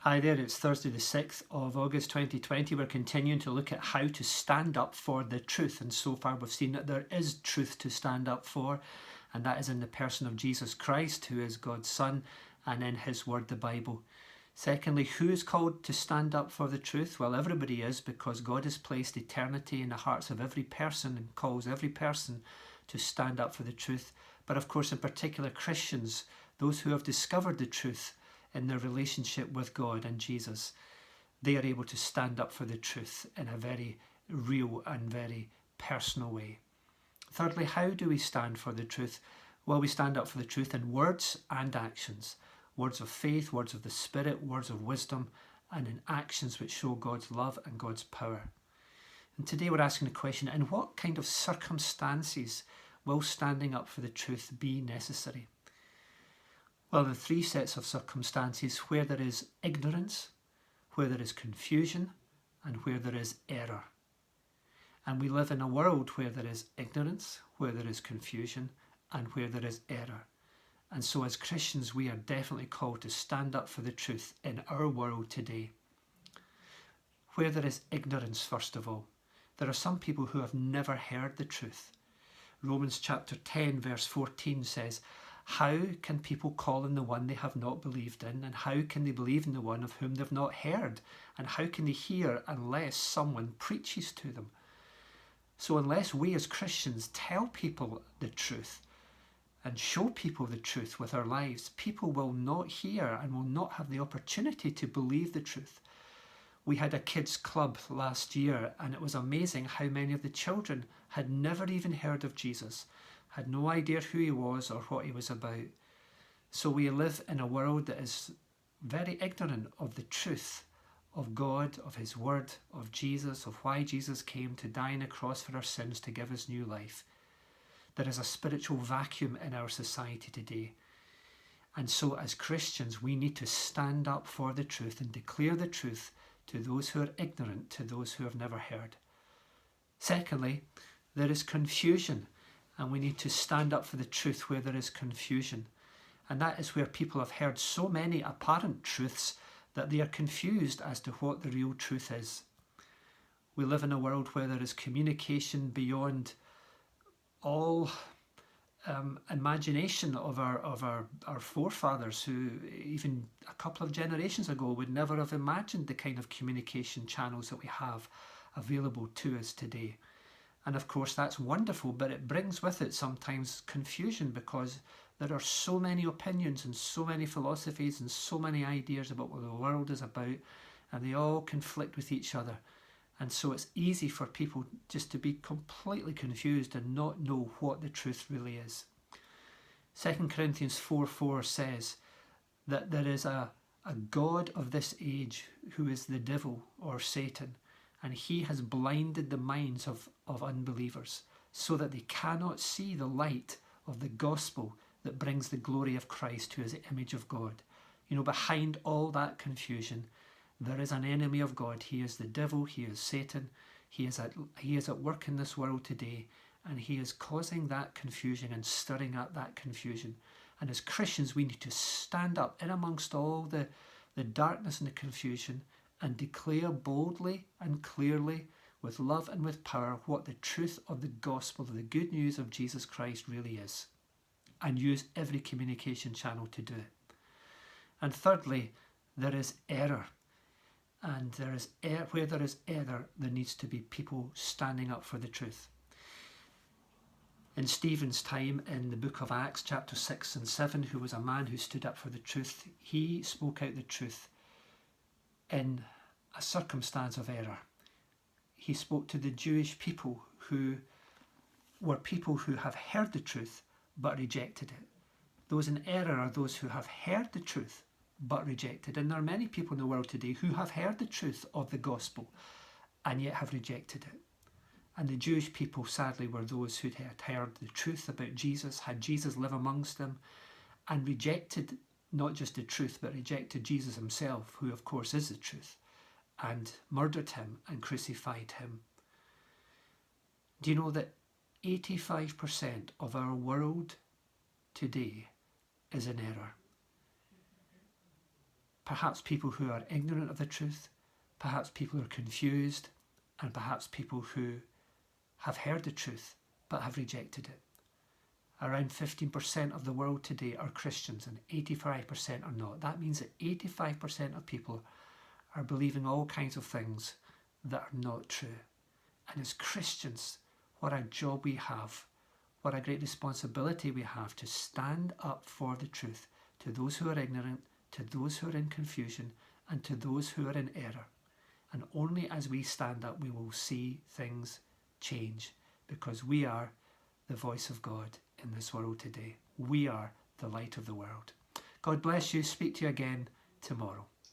Hi there, it's Thursday the 6th of August 2020. We're continuing to look at how to stand up for the truth, and so far we've seen that there is truth to stand up for, and that is in the person of Jesus Christ, who is God's Son, and in his word, the Bible. Secondly, who is called to stand up for the truth? Well, everybody is, because God has placed eternity in the hearts of every person and calls every person to stand up for the truth. But of course, in particular, Christians, those who have discovered the truth in their relationship with God and Jesus, they are able to stand up for the truth in a very real and very personal way. Thirdly, how do we stand for the truth? Well, we stand up for the truth in words and actions. Words of faith, words of the Spirit, words of wisdom, and in actions which show God's love and God's power. And today we're asking the question, in what kind of circumstances will standing up for the truth be necessary? Well, the three sets of circumstances: where there is ignorance, where there is confusion, and where there is error. And we live in a world where there is ignorance, where there is confusion, and where there is error. And so as Christians, we are definitely called to stand up for the truth in our world today. Where there is ignorance, first of all, there are some people who have never heard the truth. Romans chapter 10 verse 14 says, "How can people call on the one they have not believed in? And how can they believe in the one of whom they've not heard? And how can they hear unless someone preaches to them?" So unless we as Christians tell people the truth and show people the truth with our lives, people will not hear and will not have the opportunity to believe the truth. We had a kids' club last year, and it was amazing how many of the children had never even heard of Jesus, had no idea who he was or what he was about. So we live in a world that is very ignorant of the truth of God, of his word, of Jesus, of why Jesus came to die on a cross for our sins to give us new life. There is a spiritual vacuum in our society today. And so as Christians, we need to stand up for the truth and declare the truth to those who are ignorant, to those who have never heard. Secondly, there is confusion, and we need to stand up for the truth where there is confusion. And that is where people have heard so many apparent truths that they are confused as to what the real truth is. We live in a world where there is communication beyond all imagination of our forefathers, who even a couple of generations ago would never have imagined the kind of communication channels that we have available to us today. And of course that's wonderful, but it brings with it sometimes confusion, because there are so many opinions and so many philosophies and so many ideas about what the world is about, and they all conflict with each other. And so it's easy for people just to be completely confused and not know what the truth really is. 2 Corinthians 4:4 says that there is a god of this age who is the devil, or Satan, and he has blinded the minds of unbelievers so that they cannot see the light of the gospel that brings the glory of Christ, who is the image of God. You know, behind all that confusion, there is an enemy of God. He is the devil, he is Satan, he is at work in this world today, and he is causing that confusion and stirring up that confusion. And as Christians, we need to stand up in amongst all the darkness and the confusion and declare boldly and clearly, with love and with power, what the truth of the gospel, of the good news of Jesus Christ really is, and use every communication channel to do it. And thirdly, there is error. And where there is error, there needs to be people standing up for the truth. In Stephen's time in the book of Acts, chapter 6 and 7, who was a man who stood up for the truth, he spoke out the truth in a circumstance of error. He spoke to the Jewish people, who were people who have heard the truth but rejected it. Those in error are those who have heard the truth but rejected. And there are many people in the world today who have heard the truth of the gospel and yet have rejected it. And the Jewish people, sadly, were those who had heard the truth about Jesus, had Jesus live amongst them, and rejected not just the truth, but rejected Jesus himself, who of course is the truth, and murdered him and crucified him. Do you know that 85% of our world today is in error? perhaps people who are ignorant of the truth, perhaps people who are confused, and perhaps people who have heard the truth but have rejected it. Around 15% of the world today are Christians and 85% are not. That means that 85% of people are believing all kinds of things that are not true. And as Christians, what a job we have, what a great responsibility we have to stand up for the truth to those who are ignorant, to those who are in confusion, and to those who are in error. And only as we stand up we will see things change, because we are the voice of God in this world today. We are the light of the world. God bless you. Speak to you again tomorrow.